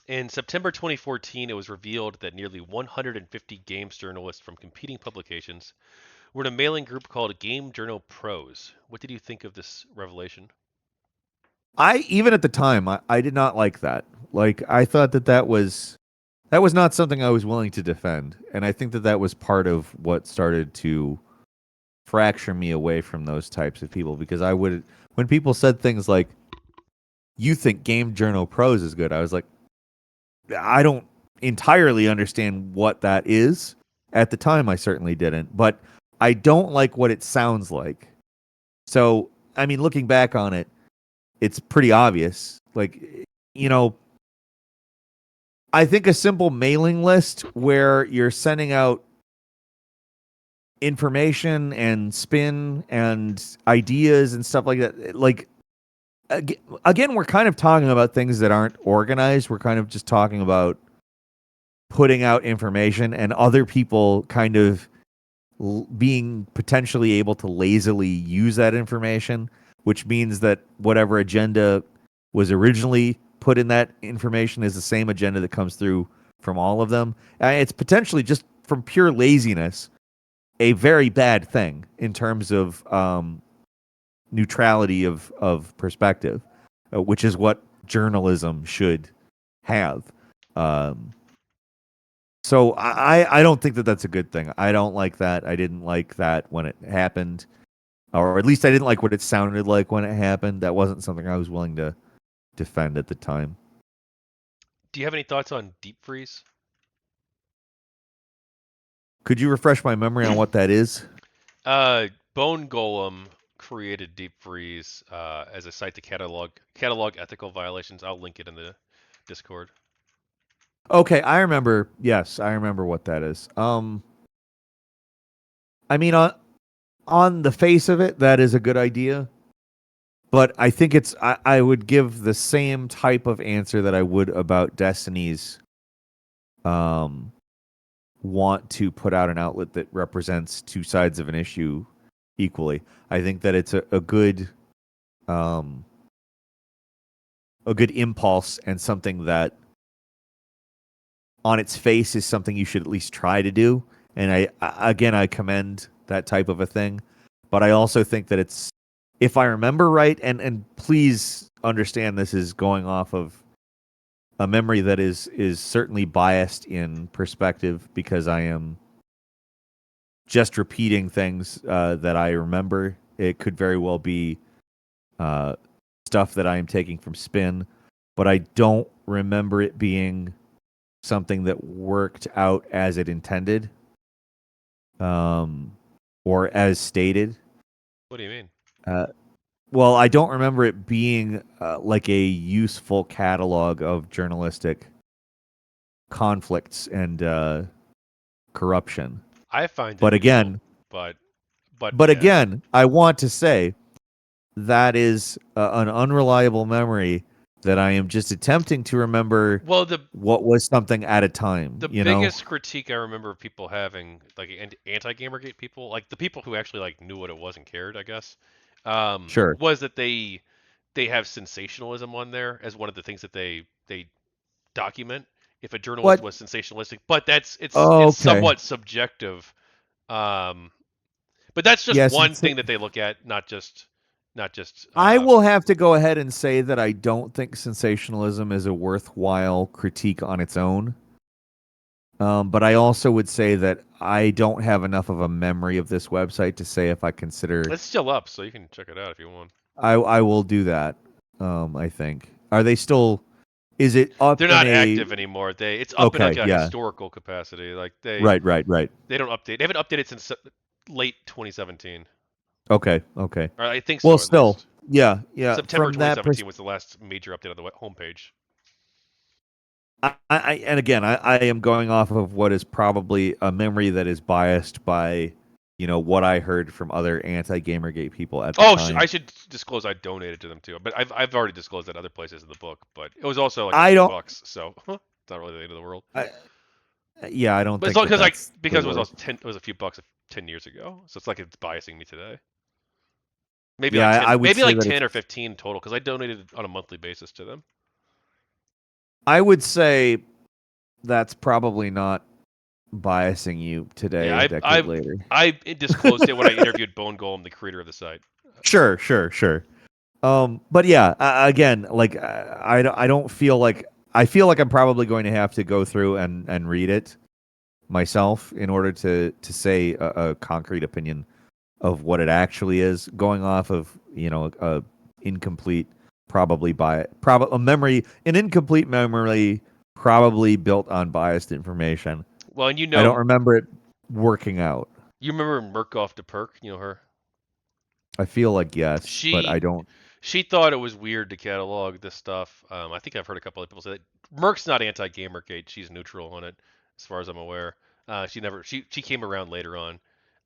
In September 2014, it was revealed that nearly 150 games journalists from competing publications were in a mailing group called GameJournoPros. What did you think of this revelation? Even at the time, I did not like that. Like, I thought that was not something I was willing to defend, and I think that that was part of what started to fracture me away from those types of people because I would when people said things like you think Game Journal Pros is good, I was like, I don't entirely understand what that is. At the time, I certainly didn't, but I don't like what it sounds like. So, I mean, looking back on it, it's pretty obvious. Like, you know, I think a simple mailing list where you're sending out information and spin and ideas and stuff like that, like, again, we're kind of talking about things that aren't organized. We're kind of just talking about putting out information and other people kind of being potentially able to lazily use that information, which means that whatever agenda was originally put in that information is the same agenda that comes through from all of them. It's potentially just from pure laziness a very bad thing in terms of neutrality of perspective, which is what journalism should have. Um, so I don't think that that's a good thing. I don't like that. I didn't like that when it happened, or at least I didn't like what it sounded like when it happened. That wasn't something I was willing to defend at the time. Do you have any thoughts on DeepFreeze? Could you refresh my memory on what that is? Bone Golem created DeepFreeze as a site to catalog ethical violations. I'll link it in the Discord. Okay, I remember. Yes, I remember what that is. I mean, on the face of it, that is a good idea. But I think I would give the same type of answer that I would about Destiny's um, want to put out an outlet that represents two sides of an issue equally. I think that it's um, a good impulse and something that on its face is something you should at least try to do. And I commend that type of a thing, but I also think that it's, if I remember right, and please understand this is going off of a memory that is certainly biased in perspective because I am just repeating things that I remember. It could very well be uh, stuff that I am taking from Spin, but I don't remember it being something that worked out as it intended, um, or as stated. What do you mean? Uh, well, I don't remember it being like a useful catalog of journalistic conflicts and corruption. I find it But useful, again, but but yeah. again, I want to say that is an unreliable memory that I am just attempting to remember Well, the what was something at a time, the you know? biggest critique I remember people having, like anti-GamerGate people, like the people who actually like knew what it was and cared, I guess, Sure. was that they have sensationalism on there as one of the things that they document if a journalist What? was sensationalistic. But that's Oh, it's okay. somewhat subjective. Um, but that's just Yes, one thing that they look at, not just. I will have to go ahead and say that I don't think sensationalism is a worthwhile critique on its own. But I also would say that I don't have enough of a memory of this website to say if I consider It's still up, so you can check it out if you want. I will do that. I think. Are they still? Is it up They're in not a? active anymore. It's up in like Okay, a yeah. historical capacity. Like Right, right, right. they don't update. They haven't updated since late 2017. Okay, okay. Or I think Well, so, at still, least. yeah, yeah. September From that 2017 was the last major update on the homepage. and again, I am going off of what is probably a memory that is biased by, what I heard from other anti-GamerGate people at the Oh, I time. should disclose I donated to them too, but I've already disclosed that other places in the book. But it was also like a I few don't. bucks, so it's not really the end of the world. I, yeah, I don't But it's think all that because that's the because it was worth. also it was a few bucks 10 years ago, so it's like it's biasing me today. Maybe Yeah, like I would say like that 10 it's or 15 total because I donated on a monthly basis to them. I would say that's probably not biasing you Yeah, today, a decade later. I disclosed it when I interviewed Bone Golem, the creator of the site. Sure, sure, sure. But yeah, again, like I don't feel like I feel like I'm probably going to have to go through and read it myself in order to say a concrete opinion of what it actually is, going off of a incomplete, probably an incomplete memory, probably built on biased information. Well, and I don't remember it working out. you remember DePerc, you know her? I feel like yes, but I She don't. she thought it was weird to catalog this stuff. I think I've heard a couple of people say that Merck's not anti-GamerGate. She's neutral on it, as far as I'm aware. She came around later on,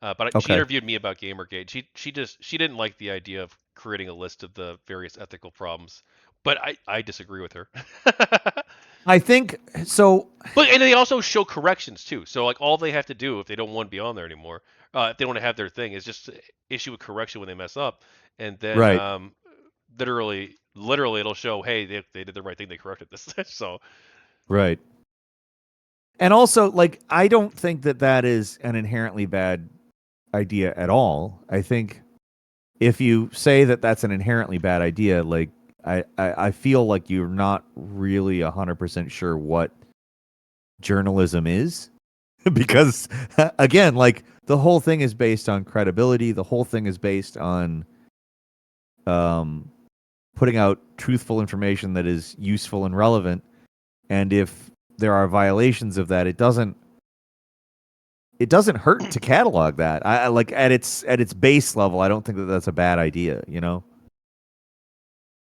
she Okay. interviewed me about GamerGate. She didn't like the idea of creating a list of the various ethical problems, but I disagree with her. I think so. But and they also show corrections too. So like all they have to do if they don't want to be on there anymore, if they want to have their thing, is just issue a correction when they mess up, and then Right, literally it'll show, hey, they did the right thing, they corrected this. So right. And also, like, I don't think that that is an inherently bad idea at all. I think if you say that that's an inherently bad idea, like, I feel like you're not really 100% sure what journalism is. Because, again, like, the whole thing is based on credibility. The whole thing is based on um, putting out truthful information that is useful and relevant. And if there are violations of that, it doesn't hurt to catalog that. I like at its base level. I don't think that that's a bad idea.